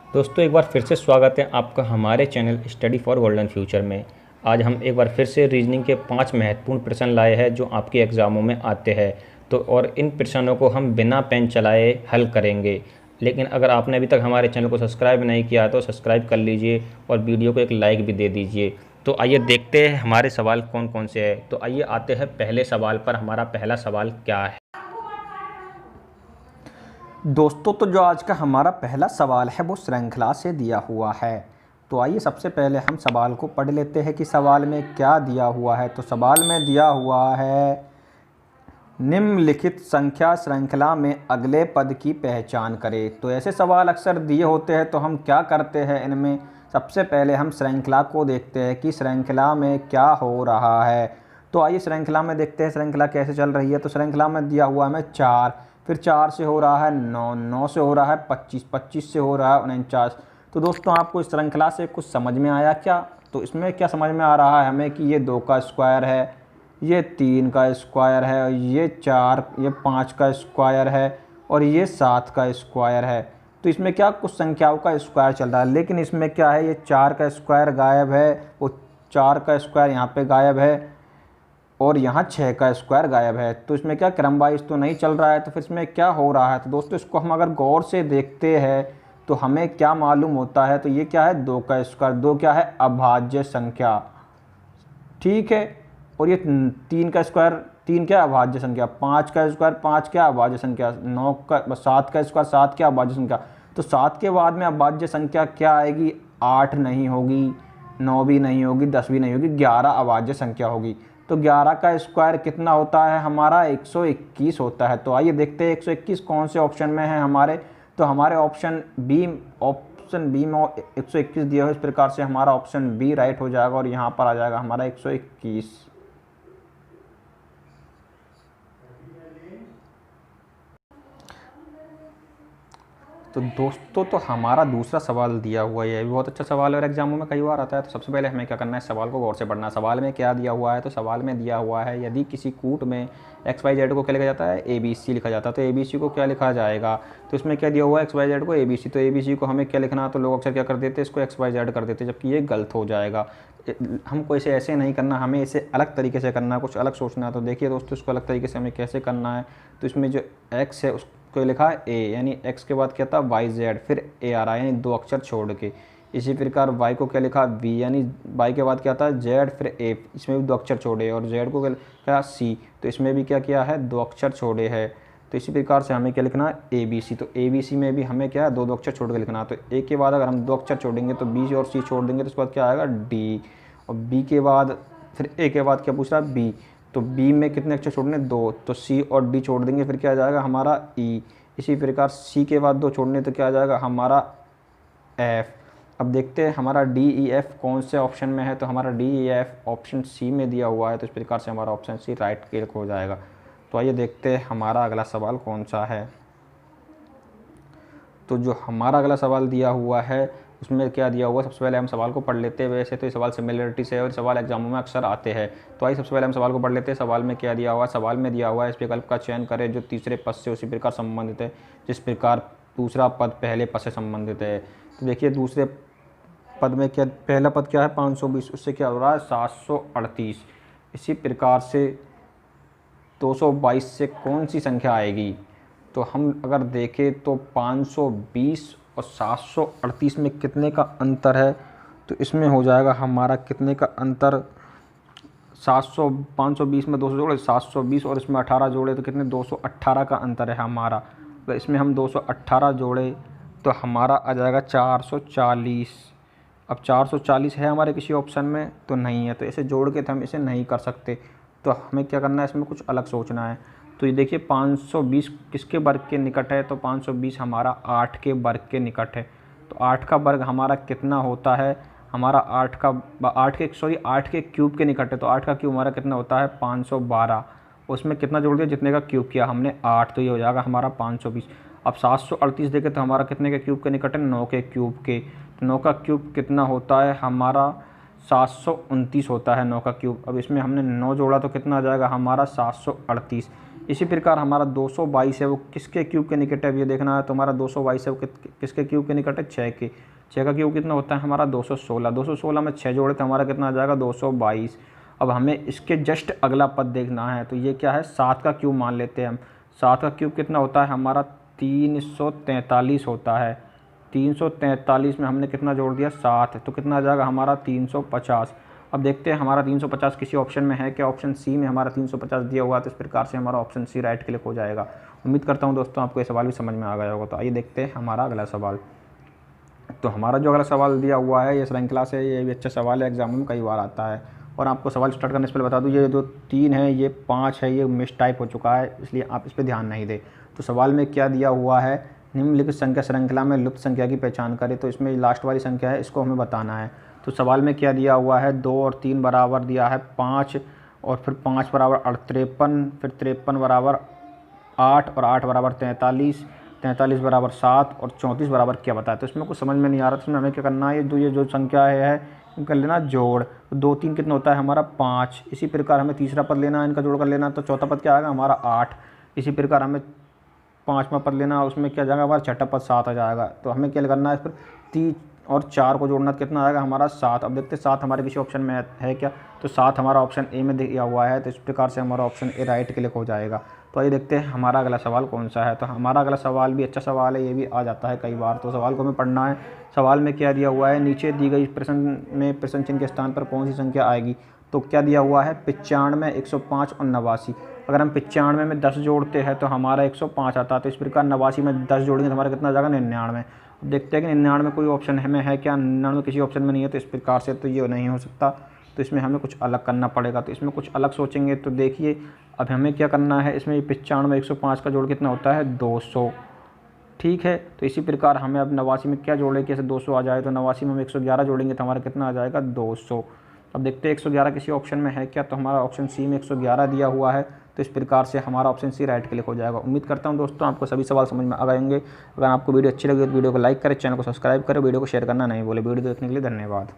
दोस्तों एक बार फिर से स्वागत है आपका हमारे channel study for golden future में। आज हम एक बार फिर से रीजनिंग के 5 महत्वपूर्ण प्रश्न लाए हैं जो आपके एग्ज़ामों में आते हैं। तो और इन प्रश्नों को हम बिना पेन चलाए हल करेंगे। लेकिन अगर आपने अभी तक हमारे चैनल को सब्सक्राइब नहीं किया तो सब्सक्राइब कर लीजिए और वीडियो को एक लाइक भी दे दीजिए। तो आइए देखते हैं हमारे सवाल कौन कौन से हैं। तो आइए आते हैं पहले सवाल पर। हमारा पहला सवाल क्या है दोस्तों, तो जो आज का हमारा पहला सवाल है वो श्रृंखला से दिया हुआ है। तो आइए सबसे पहले हम सवाल को पढ़ लेते हैं कि सवाल में क्या दिया हुआ है। तो सवाल में दिया हुआ है, निम्नलिखित संख्या श्रृंखला में अगले पद की पहचान करें। तो ऐसे सवाल अक्सर दिए होते हैं, तो हम क्या करते हैं इनमें, सबसे पहले हम श्रृंखला को देखते हैं कि श्रृंखला में क्या हो रहा है। तो आइए श्रृंखला में देखते हैं श्रृंखला कैसे चल रही है। तो श्रृंखला में दिया हुआ है 4, फिर 4 से हो रहा है 9, 9 से हो रहा है 25, 25 से हो रहा है 49। तो दोस्तों आपको इस श्रृंखला से कुछ समझ में आया क्या? तो इसमें क्या समझ में आ रहा है हमें कि ये 2 का स्क्वायर है, ये 3 का स्क्वायर है, ये 4, ये 5 का स्क्वायर है और ये 7 का स्क्वायर है। तो इसमें क्या कुछ संख्याओं का स्क्वायर चल रहा है, लेकिन इसमें क्या है, ये 4 का स्क्वायर गायब है, वो 4 का स्क्वायर यहाँ पे गायब है और यहाँ 6 का स्क्वायर गायब है। तो इसमें क्या क्रम वाइज तो नहीं चल रहा है। तो फिर इसमें क्या हो रहा है? तो दोस्तों इसको हम अगर गौर से देखते हैं तो हमें क्या मालूम होता है, तो ये क्या है, 2 का स्क्वायर, 2 क्या है, अभाज्य संख्या, ठीक है। और ये 3 का स्क्वायर, 3 क्या अभाज्य संख्या, 5 का स्क्वायर, 5 क्या अभाज्य संख्या, 9 का 7 का स्क्वायर, 7 क्या अभाज्य संख्या। तो 7 के बाद में अभाज्य संख्या क्या आएगी, 8 नहीं होगी, 9 भी नहीं होगी, 10 भी नहीं होगी, 11 अभाज्य संख्या होगी। तो 11 का स्क्वायर कितना होता है हमारा, 121 होता है। तो आइए देखते हैं 121 कौन से ऑप्शन में है हमारे। तो हमारे ऑप्शन बी में 121 दिया हो, इस प्रकार से हमारा ऑप्शन बी राइट हो जाएगा और यहाँ पर आ जाएगा हमारा 121। तो दोस्तों तो हमारा दूसरा सवाल दिया हुआ है, ये भी बहुत अच्छा सवाल है और एग्जामों में कई बार आता है। तो सबसे पहले हमें क्या करना है, सवाल को गौर से पढ़ना है। सवाल में क्या दिया हुआ है? तो सवाल में दिया हुआ है, यदि किसी कूट में XYZ को क्या लिखा जाता है, ABC लिखा जाता है। तो ABC को क्या लिखा जाएगा? तो इसमें क्या दिया हुआ है, XYZ को ABC। तो ABC को हमें क्या लिखना है? तो लोग अक्सर क्या कर देते हैं, इसको XYZ कर देते हैं, जबकि ये गलत हो जाएगा। हमको इसे ऐसे नहीं करना, हमें इसे अलग तरीके से करना है, कुछ अलग सोचना है। तो देखिए दोस्तों इसको अलग तरीके से हमें कैसे करना है। तो इसमें जो X है उसको लिखा है A, यानी X के बाद क्या था, YZ, फिर A आ रहा है, यानी 2 अक्षर छोड़ के। इसी प्रकार Y को क्या लिखा, V, यानी Y के बाद क्या था, Z, फिर A, इसमें भी 2 अक्षर छोड़े। और Z को क्या लिखा, C, तो इसमें भी क्या किया है, 2 अक्षर छोड़े है। तो इसी प्रकार से हमें क्या लिखना है, ABC। तो ABC में भी हमें क्या है, 2 अक्षर छोड़ के लिखना है। तो A के बाद अगर हम 2 अक्षर छोड़ेंगे तो B और C छोड़ देंगे तो उसके बाद क्या आएगा, D। और B के बाद फिर A के बाद क्या पूछ रहा है, B। तो B में कितने अक्षर छोड़ने, 2, तो C और D छोड़ देंगे, फिर क्या आ जाएगा हमारा E। इसी प्रकार C के बाद 2 छोड़ने तो क्या आ जाएगा हमारा F। अब देखते हैं हमारा D E F कौन से ऑप्शन में है। तो हमारा D E F option C में दिया हुआ है। तो इस प्रकार से हमारा ऑप्शन C राइट क्लिक हो जाएगा। तो आइए देखते हैं हमारा अगला सवाल कौन सा है। तो जो हमारा अगला सवाल दिया हुआ है उसमें क्या दिया हुआ है, सबसे पहले हम सवाल को पढ़ लेते हैं। वैसे तो ये सवाल सिमिलरिटी से है और सवाल एग्जामों में अक्सर आते हैं। तो आइए सबसे पहले हम सवाल को पढ़ लेते हैं। सवाल में क्या दिया हुआ है? सवाल में दिया हुआ है, इस विकल्प का चयन करें जो तीसरे पद से उसी प्रकार संबंधित है जिस प्रकार दूसरा पद पहले पद से संबंधित है। तो देखिए दूसरे पद में क्या, पहला पद क्या है 520, उससे क्या हो रहा है 738। इसी प्रकार से 222 से कौन सी संख्या आएगी? तो हम अगर देखें तो 520 और 738 में कितने का अंतर है? तो इसमें हो जाएगा हमारा कितने का अंतर, 520 में 200 जोड़े 720 और इसमें 18 जोड़े तो कितने, 218 का अंतर है हमारा। तो इसमें हम 218 जोड़े तो हमारा आ जाएगा 440। अब 440 है हमारे किसी ऑप्शन में तो नहीं है, तो इसे जोड़ के तो हम इसे नहीं कर सकते। तो हमें क्या करना है, इसमें कुछ अलग सोचना है। तो ये देखिए 520 किसके वर्ग के निकट है? तो 520 हमारा 8 के वर्ग के निकट है। तो 8 का वर्ग हमारा कितना होता है, हमारा 8 के क्यूब के निकट है। तो 8 का क्यूब हमारा कितना होता है, 512। उसमें कितना जोड़ दिया, जितने का क्यूब किया हमने 8, तो ये हो जाएगा हमारा 520। अब 738 देखें तो हमारा कितने के क्यूब के निकट है, 9 के क्यूब के। तो 9 का क्यूब कितना होता है हमारा, 729 होता है 9 का क्यूब। अब इसमें हमने 9 जोड़ा तो कितना आ जाएगा हमारा 738। इसी प्रकार हमारा 222 है वो किसके क्यूब के निकट है, ये देखना है। तो हमारा 222 है वो किसके क्यूब के निकट है, 6 के। 6 का क्यूब कितना होता है हमारा 216। 216 में 6 जोड़े तो हमारा कितना आ जाएगा 222। अब हमें इसके जस्ट अगला पद देखना है, तो ये क्या है 7 का क्यूब मान लेते हैं हम। 7 का क्यूब कितना होता है हमारा 343 होता है। 343 में हमने कितना जोड़ दिया 7, तो कितना आ जाएगा हमारा 350। अब देखते हैं हमारा 350 किसी ऑप्शन में है क्या, ऑप्शन सी में हमारा 350 दिया हुआ है, तो इस प्रकार से हमारा ऑप्शन सी राइट क्लिक हो जाएगा। उम्मीद करता हूँ दोस्तों आपको ये सवाल भी समझ में आ गया होगा। तो आइए देखते हैं हमारा अगला सवाल। तो हमारा जो अगला सवाल दिया हुआ है ये श्रृंखला से, ये भी अच्छा सवाल है, एग्जाम में कई बार आता है। और आपको सवाल स्टार्ट करने से पहले बता दूँ ये जो 3 है ये 5 है, ये मिस टाइप हो चुका है, इसलिए आप इस पर ध्यान नहीं दें। तो सवाल में क्या दिया हुआ है, निम्नलिखित संख्या श्रृंखला में लुप्त संख्या की पहचान करें। तो इसमें लास्ट वाली संख्या है, इसको हमें बताना है। तो सवाल में क्या दिया हुआ है, 2 और 3 बराबर दिया है 5, और फिर 5 बराबर 53, फिर 53 बराबर 8, और 8 बराबर 43, 43 बराबर 7, और 34 बराबर क्या बताया। तो इसमें कुछ समझ में नहीं आ रहा, तो इसमें हमें क्या करना है, ये जो संख्या है इनका लेना जोड़। तो 2 3 कितना होता है हमारा 5। इसी प्रकार हमें तीसरा पद लेना है, इनका जोड़ कर लेना, तो चौथा पद क्या आएगा हमारा 8। इसी प्रकार हमें 5वां पद लेना, उसमें क्या जाएगा हमारा छठा पद 7 आ जाएगा। तो हमें क्या करना है इस पर 3 और 4 को जोड़ना, कितना आएगा हमारा 7। अब देखते हैं 7 हमारे किसी ऑप्शन में है क्या, तो 7 हमारा ऑप्शन ए में दिया हुआ है, तो इस प्रकार से हमारा ऑप्शन ए राइट क्लिक हो जाएगा। तो आइए देखते हैं हमारा अगला सवाल कौन सा है। तो हमारा अगला सवाल भी अच्छा सवाल है, ये भी आ जाता है कई बार। तो सवाल को हमें पढ़ना है। सवाल में क्या दिया हुआ है, नीचे दी गई प्रश्न में प्रश्न चिन्ह के स्थान पर कौन सी संख्या आएगी। तो क्या दिया हुआ है 95, 105 और 89। अगर हम 95 में 10 जोड़ते हैं तो हमारा 105 आता है। तो इस प्रकार 89 में 10 जोड़ेंगे तो हमारा कितना आ जाएगा 99। अब देखते हैं कि 99 में कोई ऑप्शन हमें है क्या, 99 किसी ऑप्शन में नहीं है। तो इस प्रकार से तो ये नहीं हो सकता, तो इसमें हमें कुछ अलग करना पड़ेगा। तो इसमें कुछ अलग सोचेंगे। तो देखिए अब हमें क्या करना है, इसमें 95 105 का जोड़ कितना होता है 200, ठीक है। तो इसी प्रकार हमें अब 89 में क्या जोड़े कि ऐसे 200 आ जाए। तो 89 में हम 111 जोड़ेंगे तो हमारा कितना आ जाएगा 200। अब देखते हैं 111 किसी ऑप्शन में है क्या, तो हमारा ऑप्शन सी में 111 दिया हुआ है। तो इस प्रकार से हमारा ऑप्शन सी राइट क्लिक हो जाएगा। उम्मीद करता हूं दोस्तों आपको सभी सवाल समझ में आ गए होंगे। अगर आपको वीडियो अच्छी लगी तो वीडियो को लाइक करें, चैनल को सब्सक्राइब करें, वीडियो को शेयर करना नहीं भूलें। वीडियो देखने के लिए धन्यवाद।